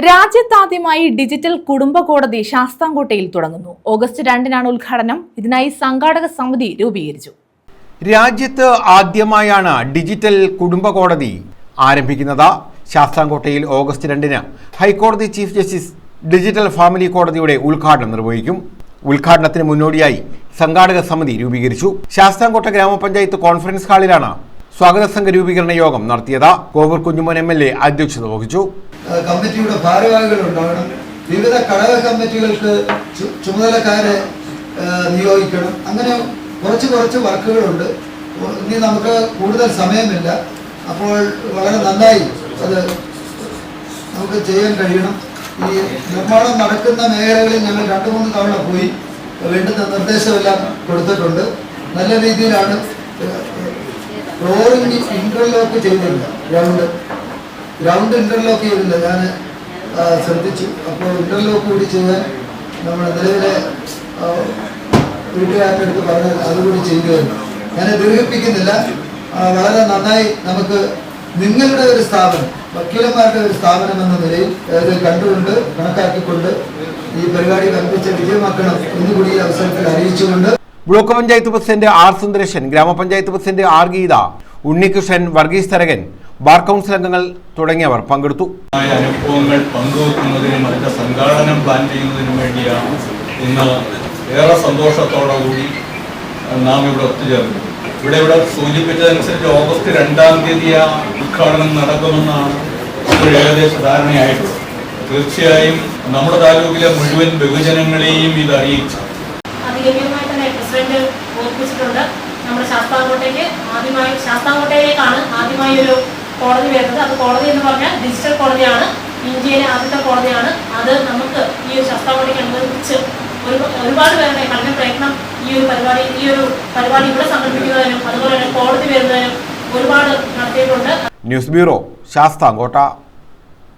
രാജ്യത്താദ്യമായി digital കുടുംബ കോടതി ശാസ്താംകോട്ടയിൽ തുടങ്ങുന്നു. ഓഗസ്റ്റ് 2-നാണ് ഉദ്ഘാടനം. ഇതിനായി സംഘാടക സമിതി രൂപീകരിച്ചു. രാജ്യത്ത് ആദ്യമായാണ് ഡിജിറ്റൽ കുടുംബ കോടതി ആരംഭിക്കുന്നത്. ശാസ്താംകോട്ടയിൽ ഓഗസ്റ്റ് 2-ന് ഹൈക്കോടതി ചീഫ് ജസ്റ്റിസ് ഡിജിറ്റൽ ഫാമിലി കോടതിയുടെ ഉദ്ഘാടനം നിർവഹിക്കും. ഉദ്ഘാടനത്തിന് മുന്നോടിയായി സംഘാടക സമിതി രൂപീകരിച്ചു. ശാസ്താംകോട്ട ഗ്രാമപഞ്ചായത്ത് കോൺഫറൻസ് ഹാളിലാണ് സ്വാഗത സംഘ രൂപീകരണ യോഗം നടത്തിയത്. കോവൂർ കുഞ്ഞുമോൻ MLA അധ്യക്ഷത വഹിച്ചു. കമ്മിറ്റിയുടെ ഭാരവാഹികൾ ഉണ്ടാകണം. വിവിധ ഘടക കമ്മിറ്റികൾക്ക് ചുമതലക്കാരെ നിയോഗിക്കണം. അങ്ങനെ കുറച്ച് വർക്കുകളുണ്ട്. ഇനി നമുക്ക് കൂടുതൽ സമയമില്ല. അപ്പോൾ വളരെ നന്നായി അത് നമുക്ക് ചെയ്യാൻ കഴിയണം. ഈ നിർമ്മാണം നടക്കുന്ന മേഖലകളിൽ ഞങ്ങൾ 2-3 തവണ പോയി വേണ്ടുന്ന നിർദ്ദേശമെല്ലാം കൊടുത്തിട്ടുണ്ട്. നല്ല രീതിയിലാണ്. ഫ്ലോറിംഗ് ഇന്റർലോക്ക് ചെയ്തില്ല, ഗ്രൗണ്ട് ഇന്റർലോക്ക് ചെയ്തില്ല. ഞാൻ ശ്രദ്ധിച്ചു. അപ്പോൾ ഇന്റർലോക്ക് കൂടി ചെയ്യാൻ നമ്മൾ നിലവിലെ വീട്ടുകാരുടെ അടുത്ത് പറഞ്ഞാൽ അതുകൂടി ചെയ്യുകയായിരുന്നു. ഞാൻ ദീർഘിപ്പിക്കുന്നില്ല. വളരെ നന്നായി നമുക്ക് നിങ്ങളുടെ ഒരു സ്ഥാപനം, വക്കീലന്മാരുടെ ഒരു സ്ഥാപനം എന്ന നിലയിൽ ഇത് കണ്ടുകൊണ്ട് കണക്കാക്കിക്കൊണ്ട് ഈ പരിപാടി കൽപ്പിച്ച് വിജയമാക്കണം എന്നുകൂടി ഈ അവസരത്തിൽ അറിയിച്ചുകൊണ്ട് block panchayat president R. Sundaresan, ഗ്രാമപഞ്ചായത്ത് president R. Geetha, Unnikrishnan, Varghese Tharakan, bar council അംഗങ്ങൾ തുടങ്ങിയവർ പങ്കെടുത്തു. അനുഭവങ്ങൾ പങ്കുവെക്കുന്നതിനും അതിന്റെ സംഘാടനം പ്ലാൻ ചെയ്യുന്നതിനും വേണ്ടിയാണ് ഇന്ന് ഏറെ സന്തോഷത്തോടുകൂടി നാം ഇവിടെ ഒത്തുചേർന്നു. ഇവിടെ സൂചിപ്പിച്ചതനുസരിച്ച് ഓഗസ്റ്റ് 2-ാം തീയതി ഉദ്ഘാടനം നടക്കുമെന്നാണ് ഒരു ഏകദേശ ധാരണയായിട്ടുള്ളത്. തീർച്ചയായും നമ്മുടെ താലൂക്കിലെ മുഴുവൻ ബഹുജനങ്ങളെയും ഇത് അറിയിച്ചു. പ്രസിഡന്റ് ഓർപ്പിച്ചിട്ടുണ്ട്. നമ്മുടെ ശാസ്താംകോട്ടയിലേക്കാണ് ആദ്യമായി ഒരു കോടതി വരുന്നത്. അത് കോടതി എന്ന് പറഞ്ഞാൽ ഡിജിറ്റൽ കോടതിയാണ്. ഇന്ത്യയിലെ ആദ്യത്തെ കോടതിയാണ്. അത് നമുക്ക് ഈ ഒരു ശാസ്താംകോട്ടയ്ക്ക് അനുവദിച്ച് ഒരുപാട് പേരുടെ കഠിന പ്രയത്നം ഈ ഒരു പരിപാടി ഇവിടെ സംഘടിപ്പിക്കുന്നതിനും അതുപോലെ തന്നെ കോടതി വരുന്നതിനും ഒരുപാട് നടത്തിയിട്ടുണ്ട്. News bureau, Sasthamkotta.